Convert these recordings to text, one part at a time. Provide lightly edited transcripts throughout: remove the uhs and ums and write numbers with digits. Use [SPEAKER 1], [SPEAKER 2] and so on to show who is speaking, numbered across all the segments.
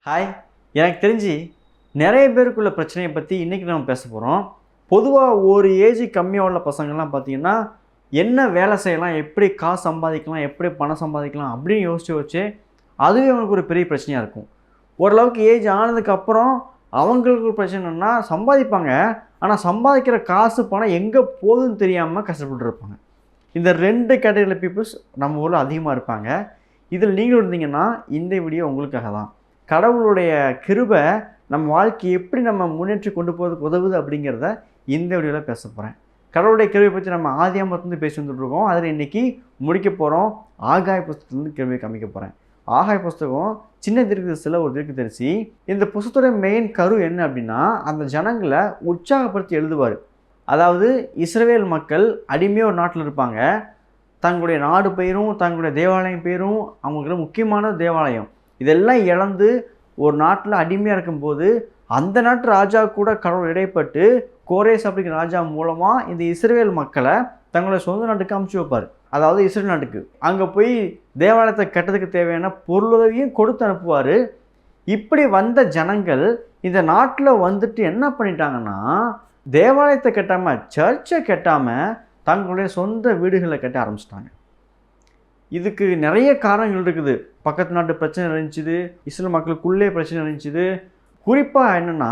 [SPEAKER 1] Hi. எனக்கு தெரிஞ்சு நிறைய பேருக்குள்ள பிரச்சனையை பற்றி இன்றைக்கி நம்ம பேச போகிறோம். பொதுவாக ஒரு ஏஜ் கம்மியாக உள்ள பசங்கள்லாம் பார்த்தீங்கன்னா, என்ன வேலை செய்யலாம், எப்படி காசு சம்பாதிக்கலாம், எப்படி பணம் சம்பாதிக்கலாம் அப்படின்னு யோசிச்சு அதுவே அவங்களுக்கு ஒரு பெரிய பிரச்சனையாக இருக்கும். ஓரளவுக்கு ஏஜ் ஆனதுக்கப்புறம் அவங்களுக்கு ஒரு பிரச்சனை என்னென்னா, சம்பாதிப்பாங்க. ஆனால் சம்பாதிக்கிற காசு பணம் எங்கே போகுதுன்னு தெரியாமல் கஷ்டப்பட்டு இருப்பாங்க. இந்த 2 கேட்டகரி பீப்புள்ஸ் நம்ம ஊரில் அதிகமாக இருப்பாங்க. இதில் நீங்களும் இருந்தீங்கன்னா இந்த வீடியோ உங்களுக்காக தான். கடவுளுடைய கிருபை நம்ம வாழ்க்கையை எப்படி நம்ம முன்னேற்றி கொண்டு போகிறதுக்கு உதவுது அப்படிங்கிறத இந்த வீடியோவில் பேச போகிறேன். கடவுளுடைய கிருபை பற்றி நம்ம ஆதியாமத்துலேருந்து பேசி வந்துட்டுருக்கோம். அதில் இன்றைக்கி முடிக்க போகிறோம். ஆகாய புஸ்தகத்துலேருந்து கிருபையை காமிக்க போகிறேன். ஆகாய புஸ்தகம் சின்ன தீர்க்கதரிசியில் ஒரு தீர்க்கதரிசி. இந்த புஸ்தகத்தோட மெயின் கரு என்ன அப்படின்னா, அந்த ஜனங்களை உற்சாகப்படுத்தி எழுதுவார். அதாவது இஸ்ரவேல் மக்கள் அடிமையாக ஒரு நாட்டில் இருப்பாங்க. தங்களுடைய நாடு பெயரும் தங்களுடைய தேவாலயம் பேரும் அவங்களுக்கு முக்கியமான தேவாலயம் இதெல்லாம் இழந்து ஒரு நாட்டில் அடிமையாக இருக்கும்போது அந்த நாட்டு ராஜா கூட கடவுள் இடைப்பட்டு கோரேஸ் அப்படிங்கிற ராஜா மூலமாக இந்த இஸ்ரவேல் மக்களை தங்களுடைய சொந்த நாட்டுக்கு அமுச்சு வைப்பார். அதாவது இஸ்ரேல் நாட்டுக்கு அங்கே போய் தேவாலயத்தை கட்டுறதுக்கு தேவையான பொருளுதவியும் கொடுத்து அனுப்புவார். இப்படி வந்த ஜனங்கள் இந்த நாட்டில் வந்துட்டு என்ன பண்ணிட்டாங்கன்னா, தேவாலயத்தை கட்டாமல் சர்ச்சை கட்டாமல் தங்களுடைய சொந்த வீடுகளை கட்ட ஆரம்பிச்சிட்டாங்க. இதுக்கு நிறைய காரணங்கள் இருக்குது. பக்கத்து நாட்டு பிரச்சனை இருந்துச்சுது, இஸ்ரேல் மக்களுக்குள்ளே பிரச்சனை இருந்துச்சுது. குறிப்பாக என்னென்னா,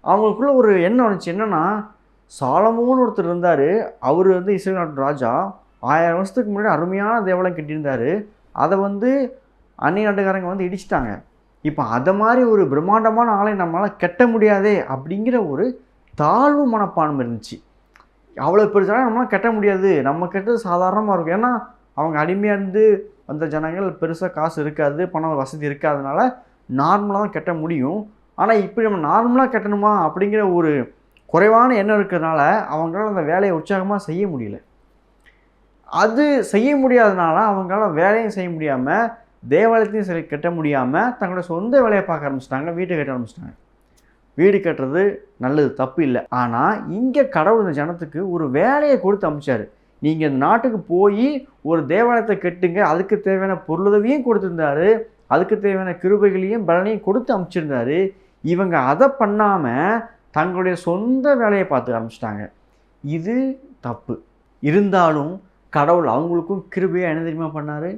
[SPEAKER 1] அவங்களுக்குள்ள ஒரு எண்ணம் வந்துச்சு. என்னென்னா, சாலமோன்னு ஒருத்தர் இருந்தார். அவர் இஸ்ரேல் நாட்டு ராஜா 1000 வருஷத்துக்கு முன்னாடி அருமையான தேவாலயம் கட்டியிருந்தார். அதை அந்நிய நாட்டுக்காரங்க இடிச்சிட்டாங்க. இப்போ அதை மாதிரி ஒரு பிரம்மாண்டமான ஆலயம் நம்மளால் கட்ட முடியாதே அப்படிங்கிற ஒரு தாழ்வு மனப்பான்மை இருந்துச்சு. அவ்வளோ பெருசாக நம்மளால் கட்ட முடியாது, நம்ம கட்டுறது சாதாரணமாக இருக்கும். ஏன்னா அவங்க அடிமையாக இருந்து வந்த ஜனங்கள் பெருசாக காசு இருக்காது, பணம் வசதி இருக்காதனால நார்மலாக தான் கட்ட முடியும். ஆனால் இப்படி நம்ம நார்மலாக கட்டணுமா அப்படிங்கிற ஒரு குறைவான எண்ணம் இருக்கிறதுனால அவங்களால அந்த வேலையை உற்சாகமாக செய்ய முடியல. அது செய்ய முடியாதனால அவங்களால வேலையும் செய்ய முடியாமல் தேவாலயத்தையும் கட்ட முடியாமல் தங்களோட சொந்த வேலையை பார்க்க ஆரம்பிச்சிட்டாங்க. வீட்டை கட்ட ஆரம்பிச்சிட்டாங்க. வீடு கட்டுறது நல்லது, தப்பு இல்லை. ஆனால் இங்கே கடவுள் இந்த ஜனத்துக்கு ஒரு வேலையை கொடுத்து அனுப்பிச்சார். நீங்கள் இந்த நாட்டுக்கு போய் ஒரு தேவாலயத்தை கட்டுங்க, அதுக்கு தேவையான பொருளுதவியும் கொடுத்துருந்தாரு, அதுக்கு தேவையான கிருபைகளையும் பலனையும் கொடுத்து அனுப்பிச்சிருந்தாரு. இவங்க அதை பண்ணாமல் தங்களுடைய சொந்த வேலையை பார்த்து ஆரம்பிச்சிட்டாங்க. இது தப்பு. இருந்தாலும் கடவுள் அவங்களுக்கும் கிருபையாக என்ன தெரியுமா பண்ணார்?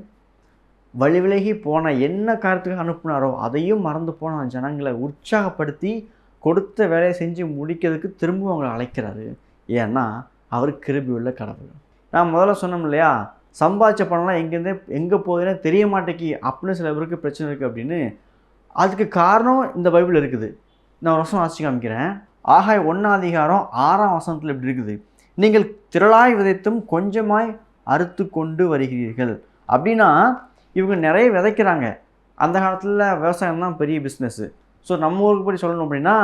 [SPEAKER 1] வழி விலகி போன என்ன காரியத்துக்கு அனுப்புனாரோ அதையும் மறந்து போன ஜனங்களை உற்சாகப்படுத்தி கொடுத்த வேலையை செஞ்சு முடிக்கிறதுக்கு திரும்ப அவங்களை அழைக்கிறாரு. ஏன்னா அவர் கிருபை உள்ள கடவுள். நான் முதல்ல சொன்னோம் இல்லையா, சம்பாதிச்ச பணம்லாம் எங்கேருந்தே எங்கே போகுதுன்னே தெரிய மாட்டேங்கி அப்படின்னு சில பேருக்கு பிரச்சனை இருக்குது அப்படின்னு. அதுக்கு காரணம் இந்த பைபிள் இருக்குது. நான் ஒரு வருஷம் வாசிச்சு காமிக்கிறேன். ஆகாய 1:6 இப்படி இருக்குது. நீங்கள் திரளாய் விதைத்தும் கொஞ்சமாய் அறுத்து கொண்டு வருகிறீர்கள். அப்படின்னா இவங்க நிறைய விதைக்கிறாங்க. அந்த காலத்தில் விவசாயம் தான் பெரிய பிஸ்னஸ்ஸு. ஸோ நம்ம ஊருக்கு படி சொல்லணும் அப்படின்னா,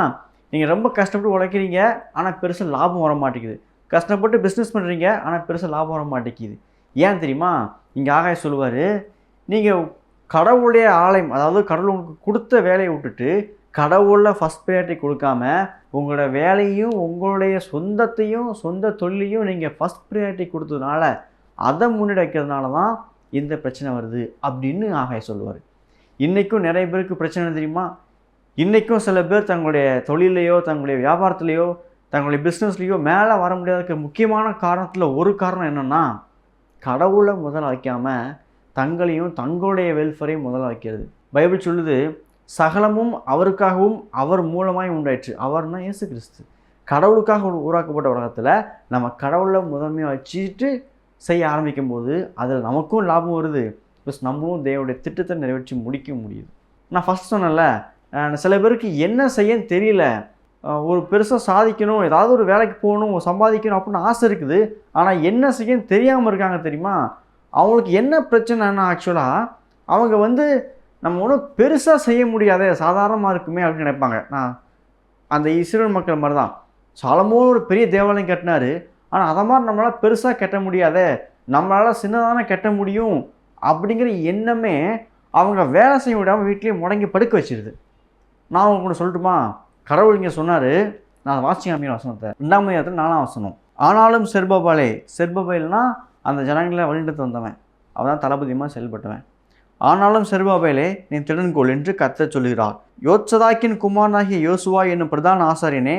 [SPEAKER 1] நீங்கள் ரொம்ப கஷ்டப்பட்டு உழைக்கிறீங்க, ஆனால் பெருசாக லாபம் வர மாட்டேங்குது. கஷ்டப்பட்டு பிஸ்னஸ் பண்ணுறீங்க, ஆனால் பெருசாக லாபம் வர மாட்டேங்குது. ஏன் தெரியுமா? இங்கே ஆகாய சொல்லுவார், நீங்கள் கடவுளுடைய ஆலயம், அதாவது கடவுள் உங்களுக்கு கொடுத்த வேலையை விட்டுட்டு கடவுளில் ஃபஸ்ட் ப்ரையாரிட்டி கொடுக்காம உங்களோட வேலையும் உங்களுடைய சொந்தத்தையும் சொந்த தொழிலையும் நீங்கள் ஃபஸ்ட் ப்ரையாரிட்டி கொடுத்ததுனால அதை முன்னெடுக்கிறதுனால வைக்கிறதுனால தான் இந்த பிரச்சனை வருது அப்படின்னு ஆகாய சொல்லுவார். இன்றைக்கும் நிறைய பேருக்கு பிரச்சனை தெரியுமா? இன்றைக்கும் சில பேர் தங்களுடைய தொழிலையோ தங்களுடைய வியாபாரத்துலேயோ தங்களுடைய பிஸ்னஸ்லேயோ மேலே வர முடியாததுக்கு முக்கியமான காரணத்தில் ஒரு காரணம் என்னென்னா, கடவுளை முதல்ல வைக்காமல் தங்களையும் தங்களுடைய வெல்ஃபரையும் முதல்ல வைக்கிறது. பைபிள் சொல்லுது, சகலமும் அவருக்காகவும் அவர் மூலமாய் உண்டாயிற்று. அவர்னா இயேசு கிறிஸ்து. கடவுளுக்காக உருவாக்கப்பட்ட உலகத்தில் நம்ம கடவுளை முதன்மையாக வச்சுட்டு செய்ய ஆரம்பிக்கும் போது அதில் நமக்கும் லாபம் வருது, ப்ளஸ் நம்மளும் தேவனுடைய திட்டத்தை நிறைவேற்றி முடிக்க முடியுது. நான் ஃபஸ்ட் சொன்னேன்ல, சில பேருக்கு என்ன செய்யன்னு தெரியல. ஒரு பெருசாக சாதிக்கணும், ஏதாவது ஒரு வேலைக்கு போகணும், சம்பாதிக்கணும் அப்படின்னு ஆசை இருக்குது. ஆனால் என்ன செய்யன்னு தெரியாமல் இருக்காங்க தெரியுமா? அவங்களுக்கு என்ன பிரச்சனைன்னா, ஆக்சுவலாக அவங்க நம்ம ஒன்றும் பெருசாக செய்ய முடியாதே, சாதாரணமாக இருக்குமே அப்படின்னு நினைப்பாங்க. நான் அந்த இஸ்ரேல் மக்கள் மாதிரி தான். சாலமோன் ஒரு பெரிய தேவாலயம் கட்டினார். ஆனால் அதை மாதிரி நம்மளால் பெருசாக கட்ட முடியாதே, நம்மளால் சின்னதான கட்ட முடியும் அப்படிங்கிற எண்ணமே அவங்க வேலை செய்ய விடாமல் வீட்லேயே முடங்கி படுக்க வச்சிருது. நான் உங்களுக்கு கூட சொல்லட்டுமா? கடவுள் இங்கே சொன்னார், நான் வாசிங்க அப்படிங்கிற வசனத்தை 2ஆம் அதிகாரத்தில் 4ஆம் வசனம். ஆனாலும் செர்பபாலே, செர்பபேல்னா அந்த ஜனங்களை வழிநடத்து வந்தவன், அவன் தான் தளபதியமாக செயல்பட்டவன். ஆனாலும் செருபாபேலே நீ திடன்கொள் என்று கர்த்தர் சொல்கிறார். யோத்சதாக்கின் குமாரனாகிய யோசுவா என்னும் பிரதான ஆசாரியனே,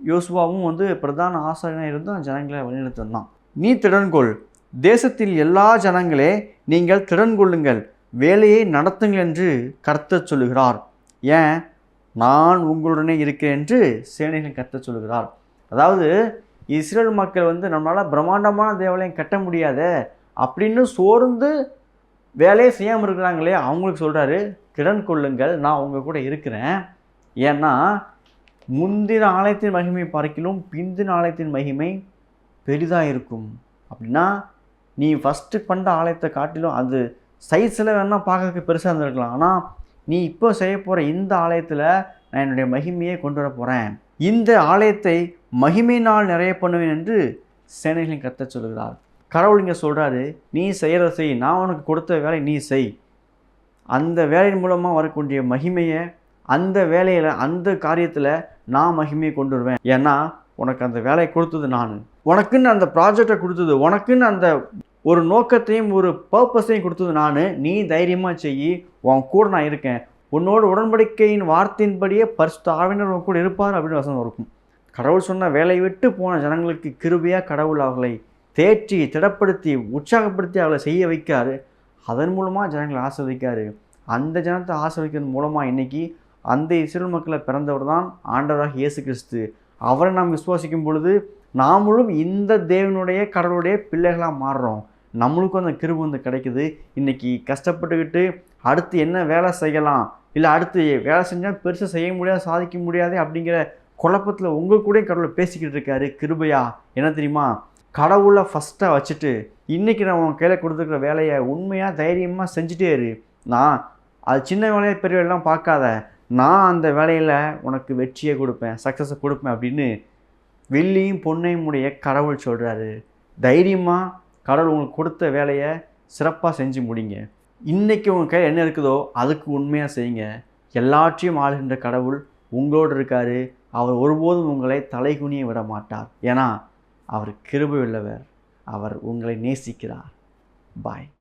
[SPEAKER 1] யோசுவாவும் பிரதான ஆசாரியனாக இருந்தும் ஜனங்களை வழிநடத்தினான். நீ திடன்கொள், தேசத்தில் எல்லா ஜனங்களே நீங்கள் திடன்கொள்ளுங்கள், வேலையை நடத்துங்கள் என்று கர்த்தர் சொல்லுகிறார். ஏன்? நான் உங்களுடனே இருக்கிறேன் என்று சேனைகளின் கர்த்தர் சொல்லுகிறார். அதாவது இஸ்ரேல் மக்கள் நம்மளால் பிரம்மாண்டமான தேவாலயம் கட்ட முடியாத அப்படின்னு சோர்ந்து வேலையை செய்யாமல் இருக்கிறாங்களே, அவங்களுக்கு சொல்கிறாரு திடன் கொள்ளுங்கள், நான் உங்கள் கூட இருக்கிறேன். ஏன்னா முந்தின ஆலயத்தின் மகிமை பார்க்கிலும் பிந்தின ஆலயத்தின் மகிமை பெரிதாக இருக்கும். அப்படின்னா நீ ஃபஸ்ட்டு பண்ண ஆலயத்தை காட்டிலும் அது சைஸில் வேணால் பார்க்கறதுக்கு பெருசாக இருந்திருக்கலாம். ஆனால் நீ இப்போ செய்ய போகிற இந்த ஆலயத்தில் நான் என்னுடைய மகிமையை கொண்டு வர போகிறேன், இந்த ஆலயத்தை மகிமையினால் நிறைய பண்ணுவேன் என்று சேனைகளின் கர்த்தர் சொல்கிறார். கடவுள் இங்கே சொல்கிறாரு, நீ செய்கிறத செய், நான் உனக்கு கொடுத்த வேலை நீ செய். அந்த வேலையின் மூலமாக வரக்கூடிய மகிமையை, அந்த வேலையில் அந்த காரியத்தில் நான் மகிமையை கொண்டு வருவேன். ஏன்னா உனக்கு அந்த வேலையை கொடுத்தது நான், உனக்குன்னு அந்த ப்ராஜெக்டை கொடுத்தது, உனக்குன்னு அந்த ஒரு நோக்கத்தையும் ஒரு பர்பஸையும் கொடுத்தது நான். நீ தைரியமாக செய், உன் கூட நான் இருக்கேன், உன்னோட உடன்படிக்கையின் வார்த்தையின்படியே பரிசுத்த ஆவியானவர் உன் கூட இருப்பார் அப்படின்னு வசனம் இருக்கும். கடவுள் சொன்ன வேலையை விட்டு போன ஜனங்களுக்கு கிருபையாக கடவுள் அவர்களை தேற்றி திடப்படுத்தி உற்சாகப்படுத்தி அவளை செய்ய வைக்காரு. அதன் மூலமாக ஜனங்களை ஆசிர்வதிக்காரு. அந்த ஜனத்தை ஆசிர்வதிக்கிறது மூலமாக இன்றைக்கி அந்த இஸ்ரேல் மக்களை பிறந்தவர் தான் ஆண்டவராக இயேசு கிறிஸ்து. அவரை நாம் விசுவாசிக்கும் பொழுது நாமளும் இந்த தேவனுடைய கடவுளுடைய பிள்ளைகளாக மாறுறோம். நம்மளுக்கும் அந்த கிருபை கிடைக்குது. இன்றைக்கி கஷ்டப்பட்டுக்கிட்டு அடுத்து என்ன வேலை செய்யலாம், இல்லை அடுத்து வேலை செஞ்சால் பெருசாக செய்ய முடியாது, சாதிக்க முடியாது அப்படிங்கிற குழப்பத்தில் உங்கள் கூட கடவுளை பேசிக்கிட்டு இருக்காரு. கிருபையா என்ன தெரியுமா? கடவுளை ஃபஸ்ட்டாக வச்சுட்டு இன்றைக்கி நான் உன் கையில் கொடுத்துருக்குற வேலையை உண்மையாக தைரியமாக செஞ்சுட்டே இரு. நான் அது சின்ன வேலையை பெரிய வேலையெல்லாம் பார்க்காத, நான் அந்த வேலையில் உனக்கு வெற்றியை கொடுப்பேன், சக்ஸஸை கொடுப்பேன் அப்படின்னு வெள்ளியும் பொன்னையும் உடைய கடவுள் சொல்கிறாரு. தைரியமாக கடவுள் உங்களுக்கு கொடுத்த வேலையை சிறப்பாக செஞ்சு முடிங்க. இன்றைக்கி உங்கள் கையில் என்ன இருக்குதோ அதுக்கு உண்மையாக செய்யுங்க. எல்லாற்றையும் ஆளுகின்ற கடவுள் உங்களோடு இருக்கார். அவர் ஒருபோதும் உங்களை தலைகுனிய விட மாட்டார். ஏன்னா அவர் கிருபை உள்ளவர், அவர் உங்களை நேசிக்கிறார். பாய்.